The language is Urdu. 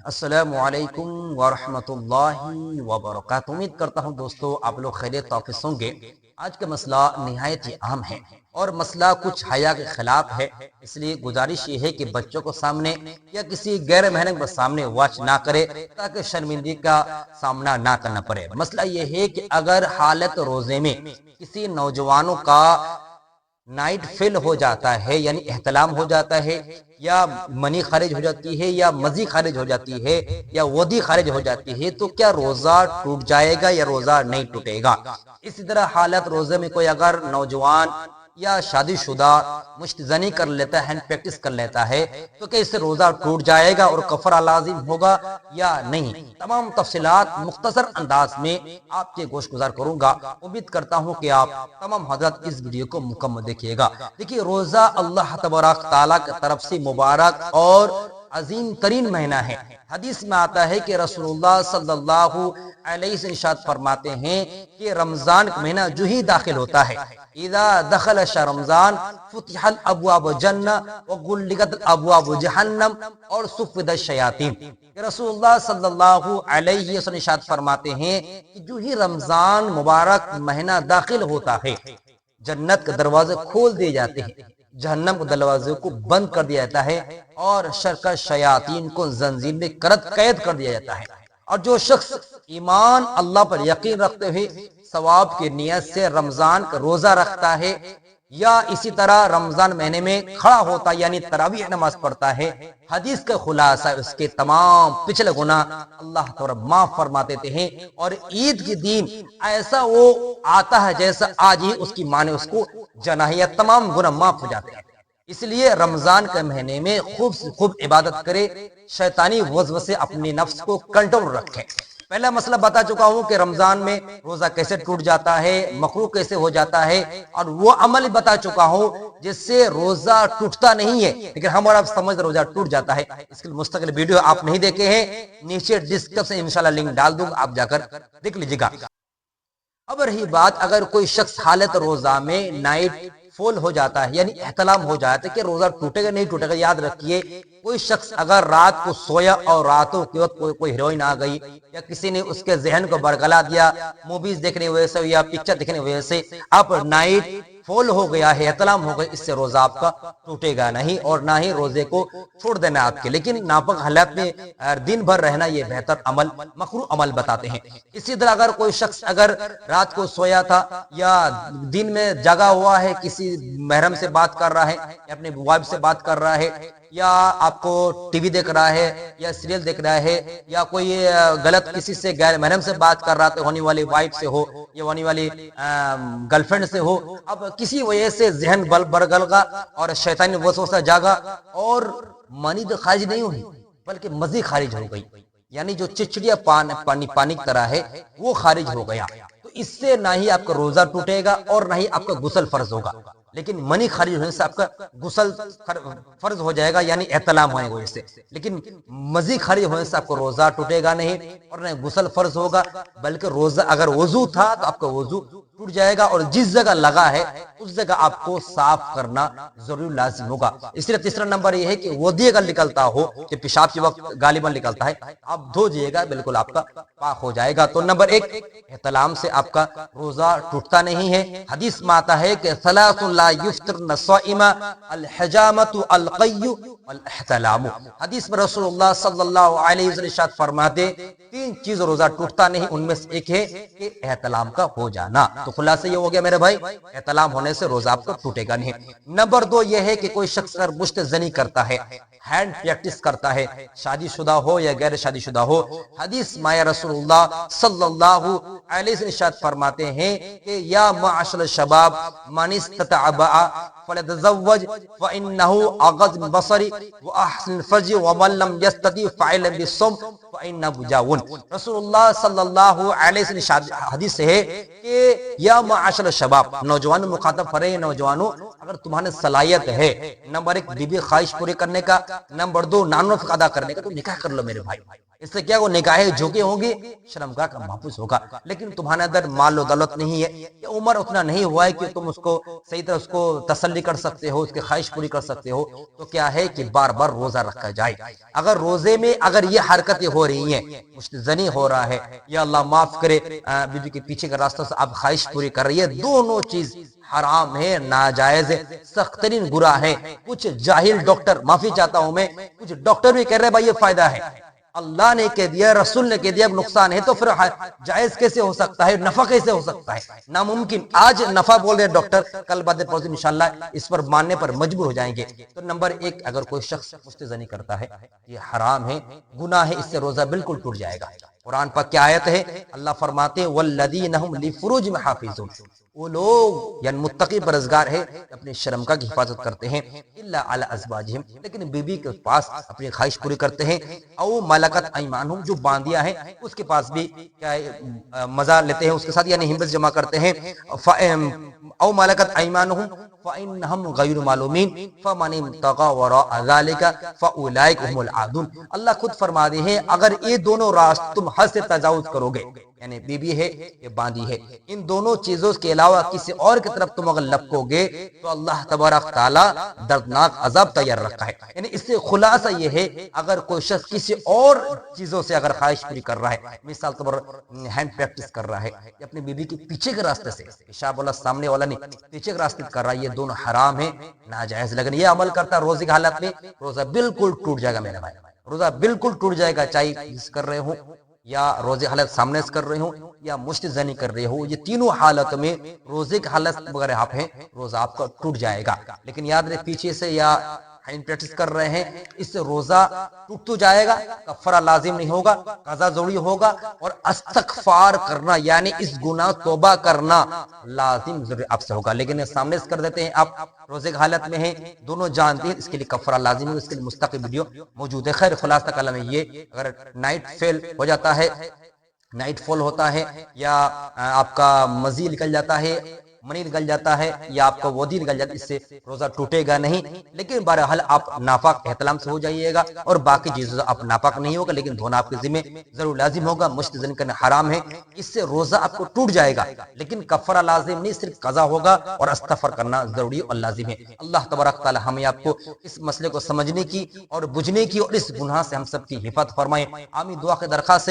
السلام علیکم ورحمۃ اللہ وبرکاتہ۔ امید کرتا ہوں دوستو آپ لوگ خیریت تحفظ ہوں گے۔ آج کا مسئلہ نہایت ہی اہم ہے اور مسئلہ کچھ حیا کے خلاف ہے، اس لیے گزارش یہ ہے کہ بچوں کو سامنے یا کسی غیر محرم کے سامنے واچ نہ کرے تاکہ شرمندگی کا سامنا نہ کرنا پڑے۔ مسئلہ یہ ہے کہ اگر حالت روزے میں کسی نوجوانوں کا نائٹ فیل ہو جاتا ہے، یعنی احتلام ہو جاتا ہے، یا منی خارج ہو جاتی ہے، یا مزی خارج ہو جاتی ہے، یا ودی خارج ہو جاتی ہے، تو کیا روزہ ٹوٹ جائے گا یا روزہ نہیں ٹوٹے گا؟ اسی طرح حالت روزے میں کوئی اگر نوجوان یا شادی شدہ مشتزنی کر لیتا ہے، ہینڈ پریکٹس کر لیتا ہے، تو کیا اس سے روزہ ٹوٹ جائے گا اور کفارہ لازم ہوگا یا نہیں؟ تمام تفصیلات مختصر انداز میں آپ کے گوش گزار کروں گا۔ امید کرتا ہوں کہ آپ تمام حضرات اس ویڈیو کو مکمل دیکھیے گا۔ دیکھیے، روزہ اللہ تبارک تعالیٰ کی طرف سے مبارک اور عظیم ترین مہینہ ہے۔ حدیث میں آتا ہے کہ رسول اللہ صلی اللہ علیہ وسلم ارشاد فرماتے ہیں کہ رمضان کا مہینہ جو ہی داخل ہوتا ہے، اذا دخل شهر رمضان فتح الابواب الجنہ وغلقت الابواب جہنم اور صفد الشیاطین۔ رسول اللہ صلی اللہ علیہ وسلم ارشاد فرماتے ہیں کہ جو ہی رمضان مبارک مہینہ داخل ہوتا ہے، جنت کے دروازے کھول دیے جاتے ہیں، جہنم کے دروازے کو بند کر دیا جاتا ہے، اور شرکت شیاطین کو زنجیر میں قید کر دیا جاتا ہے۔ اور جو شخص ایمان اللہ پر یقین رکھتے ہوئے ثواب کی نیت سے رمضان کا روزہ رکھتا ہے، یا اسی طرح رمضان مہینے میں کھڑا ہوتا ہے، یعنی تراویح نماز پڑھتا ہے، حدیث کا خلاصہ اس کے تمام پچھلے گناہ اللہ تعالیٰ معاف فرما دیتے ہیں، اور عید کے دن ایسا وہ آتا ہے جیسا آج ہی اس کی ماں نے اس کو جنا ہے، یا تمام گناہ معاف ہو جاتے ہیں۔ اس لیے رمضان کے مہینے میں خوب سے خوب عبادت کرے، شیطانی وسوسے سے اپنے نفس کو کنٹرول رکھے۔ پہلا مسئلہ بتا چکا ہوں کہ رمضان میں روزہ کیسے ٹوٹ جاتا ہے، مکروہ کیسے ہو جاتا ہے، اور وہ عمل بتا چکا ہوں جس سے روزہ ٹوٹتا نہیں ہے لیکن ہم اور آپ سمجھ روزہ ٹوٹ جاتا ہے۔ اس کے مستقل ویڈیو آپ نہیں دیکھے ہیں، نیچے ڈسکرپشن انشاءاللہ لنک ڈال دوں گا، آپ جا کر دیکھ لیجیے گا۔ اب رہی بات، اگر کوئی شخص حالت روزہ میں نائٹ فول ہو جاتا ہے، یعنی احتلام ہو جاتا ہے، کہ روزہ ٹوٹے گا نہیں ٹوٹے گا؟ یاد رکھیے، کوئی شخص اگر رات کو سویا اور راتوں کے وقت کوئی ہیروئن آ گئی، یا کسی نے اس کے ذہن کو برگلا دیا موویز دیکھنے کی وجہ سے یا پکچر دیکھنے کی وجہ سے، اب نائٹ فول ہو گیا ہے، احتلام ہو گیا، اس سے روزہ آپ کا ٹوٹے گا نہیں، اور نہ ہی روزے کو چھوڑ دینا آپ کے۔ لیکن ناپاک حالات میں دن بھر رہنا یہ بہتر عمل، مکروہ عمل بتاتے ہیں۔ اسی طرح اگر کوئی شخص اگر رات کو سویا تھا یا دن میں جگا ہوا ہے، کسی محرم سے بات کر رہا ہے، یا اپنے وائف سے بات کر رہا ہے، یا آپ کو ٹی وی دیکھ رہا ہے، یا سیریل دیکھ رہا ہے، یا کوئی غلط کسی سے غیر محرم سے بات کر رہا، تو ہونے والی وائف سے ہو یا ہونے والی گرل فرینڈ سے ہو، اب کسی وجہ سے ذہن برگل گا اور شیطانی وسوسہ جاگا، اور منی تو خارج نہیں ہوئی بلکہ مزی خارج ہو گئی، یعنی جو چچڑیا پانی کی طرح ہے وہ خارج ہو گیا، تو اس سے نہ ہی آپ کا روزہ ٹوٹے گا اور نہ ہی آپ کا غسل فرض ہوگا۔ لیکن منی خارج ہونے سے آپ کا غسل فرض ہو جائے گا، یعنی احتلام ہونے کی وجہ سے، لیکن مزی خارج ہونے سے آپ کو روزہ ٹوٹے گا نہیں اور نہ غسل فرض ہوگا، بلکہ روزہ اگر وضو تھا تو آپ کا وضو ٹوٹ جائے گا، اور جس جگہ لگا ہے اس جگہ آپ کو صاف کرنا ضروری لازم ہوگا۔ اس لیے تیسرا نمبر یہ ہے کہ ودی اگر نکلتا ہو، کہ پیشاب کے وقت غالباً نکلتا ہے، آپ دھو جائیے گا، بالکل آپ کا پاک ہو جائے گا۔ تو نمبر ایک، احتلام سے آپ کا روزہ ٹوٹتا نہیں ہے۔ حدیث میں آتا ہے کہ ثلاث لا یفطرن الصائم، الحجامۃ، القی والاحتلام۔ حدیث میں رسول اللہ صلی اللہ علیہ وسلم ارشاد فرماتے تین چیز روزہ ٹوٹتا نہیں، ان میں سے ایک ہے کہ احتلام کا ہو جانا۔ تو خلاصہ یہ ہو گیا میرے بھائی، احتلام ہونے سے روزہ آپ کا ٹوٹے گا نہیں۔ نمبر دو یہ ہے کہ کوئی شخص اگر مشتزنی کرتا ہے، ہینڈ پریکٹس کرتا ہے، شادی شدہ ہو یا غیر شادی شدہ ہو، حدیث میں رسول اللہ صلی اللہ علیہ وسلم ارشاد فرماتے ہیں کہ یا معاشر الشباب من استطاع فلیتزوج فانہ اغض البصر واحسن الفرج ومن لم یستطع فعلیہ بالصوم فانہ وجاء۔ رسول اللہ صلی اللہ علیہ وسلم حدیث ہے کہ یا معاشر الشباب، نوجوانوں مخاطب فرے، نوجوانوں اگر تمہارے صلاحیت ہے، نمبر ایک بیوی خواہش پوری کرنے کا، نمبر دو نان وقت ادا کرنے کا، تو نکاح کر لو میرے بھائی۔ اس سے کیا وہ نگاہیں جھکے ہوں گی، شرمگاہ کا محفوظ ہوگا۔ لیکن تمہارے اندر مال و دولت نہیں ہے، یا عمر اتنا نہیں ہوا ہے کہ تم اس کو صحیح طرح اس کو تسلی کر سکتے ہو، اس کی خواہش پوری کر سکتے ہو، تو کیا ہے کہ بار بار روزہ رکھا جائے۔ اگر روزے میں اگر یہ حرکتیں ہو رہی ہیں، مستزنی ہو رہا ہے، یا اللہ معاف کرے بیوی کے پیچھے کا راستہ سے آپ خواہش پوری کر رہی ہے، دونوں چیز حرام ہے، ناجائز ہے، سخت ترین گناہ ہے۔ کچھ جاہل ڈاکٹر، معافی چاہتا ہوں میں، کچھ ڈاکٹر بھی کہہ رہے بھائی یہ فائدہ ہے، اللہ نے کہہ دیا، رسول نے کہہ دیا نقصان ہے، تو پھر جائز کیسے ہو سکتا ہے، نفع کیسے ہو سکتا ہے؟ ناممکن۔ آج نفع بول رہے ڈاکٹر، کل باتیں پہنچیں انشاءاللہ اس پر ماننے پر مجبور ہو جائیں گے۔ تو نمبر ایک، اگر کوئی شخص مستزنی کرتا ہے، یہ حرام ہے، گناہ ہے، اس سے روزہ بالکل ٹوٹ جائے گا۔ قرآن پاک کی آیت ہے، اللہ فرماتے ہیں والذین هم لفروجہم حافظون، وہ لوگ یعنی متقی پرہیزگار ہے، اپنے شرمگاہ کی حفاظت کرتے ہیں، الا علی ازواجہم، لیکن بیوی کے پاس اپنی خواہش پوری کرتے ہیں، او ملکت ایمانہم، جو باندیا ہے اس کے پاس بھی کیا مزہ لیتے ہیں اس کے ساتھ، یعنی ہمت جمع کرتے ہیں، او ملکت ایمانہم فإنہم غیر معلومین فمن ابتغى وراء ذلك فأولئک هم العادون۔ اللہ خود فرما دے ہیں اگر یہ دونوں راست تم حد سے تجاوز کرو گے، یعنی بیوی ہے یہ باندی ہے، ان دونوں چیزوں کے علاوہ کسی اور کی طرف تم اگر لپکو گے تو اللہ تبارک تعالی دردناک عذاب تیار رکھا ہے۔ یعنی اس سے خلاصہ یہ ہے، اگر کوئی شخص کسی اور چیزوں سے اگر خواہش پوری کر رہا ہے، مثال طور پر ہینڈ پریکٹس کر رہا ہے، یا اپنی بیوی کے پیچھے کے راستے سے، پیشاب والا سامنے والا نہیں، پیچھے کے راستے کر رہا ہے، یہ دونوں حرام ہیں، ناجائز۔ لیکن یہ عمل کرتا ہے روزے کی حالت میں، روزہ بالکل ٹوٹ جائے گا میرے بھائی، روزہ بالکل ٹوٹ جائے گا، چاہے جس کر رہے ہوں، یا روزے حالت سامنے سے کر رہے ہوں، یا مستزنی کر رہے ہو، یہ تینوں حالت میں روزے کی حالت اگر آپ ہیں، روزہ آپ کا ٹوٹ جائے گا۔ لیکن یاد رہے پیچھے سے یا ہینڈ پریکٹس کر رہے ہیں، اس سے روزہ ٹوٹ تو جائے گا، کفارہ لازم نہیں ہوگا، قضا ضروری ہوگا، اور استغفار کرنا یعنی اس گناہ توبہ کرنا لازم ضروری آپ سے ہوگا۔ لیکن سامنے سے کر دیتے ہیں، آپ روزے کی حالت میں ہیں، دونوں جانتے ہیں، اس کے لیے کفارہ لازم ہے، اس کے لیے مستقل ویڈیو موجود ہے۔ خیر خلاصہ کلام ہے یہ، اگر نائٹ فیل ہو جاتا ہے، نائٹ فال ہوتا ہے، یا آپ کا مزید نکل جاتا ہے، منی نکل جاتا ہے، یا آپ کا ودی نکل جاتا ہے، اس سے روزہ ٹوٹے گا نہیں، لیکن بہرحال آپ ناپاک احتلام سے ہو جائیے گا، اور باقی چیزوں سے آپ ناپاک نہیں ہوگا، لیکن دھونا آپ کے ذمہ ضرور لازم ہوگا۔ مستزن کرنا حرام ہے، اس سے روزہ آپ کو ٹوٹ جائے گا، لیکن کفارہ لازم نہیں، صرف قضا ہوگا، اور استغفار کرنا ضروری اور لازم ہے۔ اللہ تبارک تعالی ہمیں آپ کو اس مسئلے کو سمجھنے کی اور بجھنے کی اور اس گناہ سے ہم سب کی حفاظت فرمائے، آمین۔ دعا کی درخواست ہے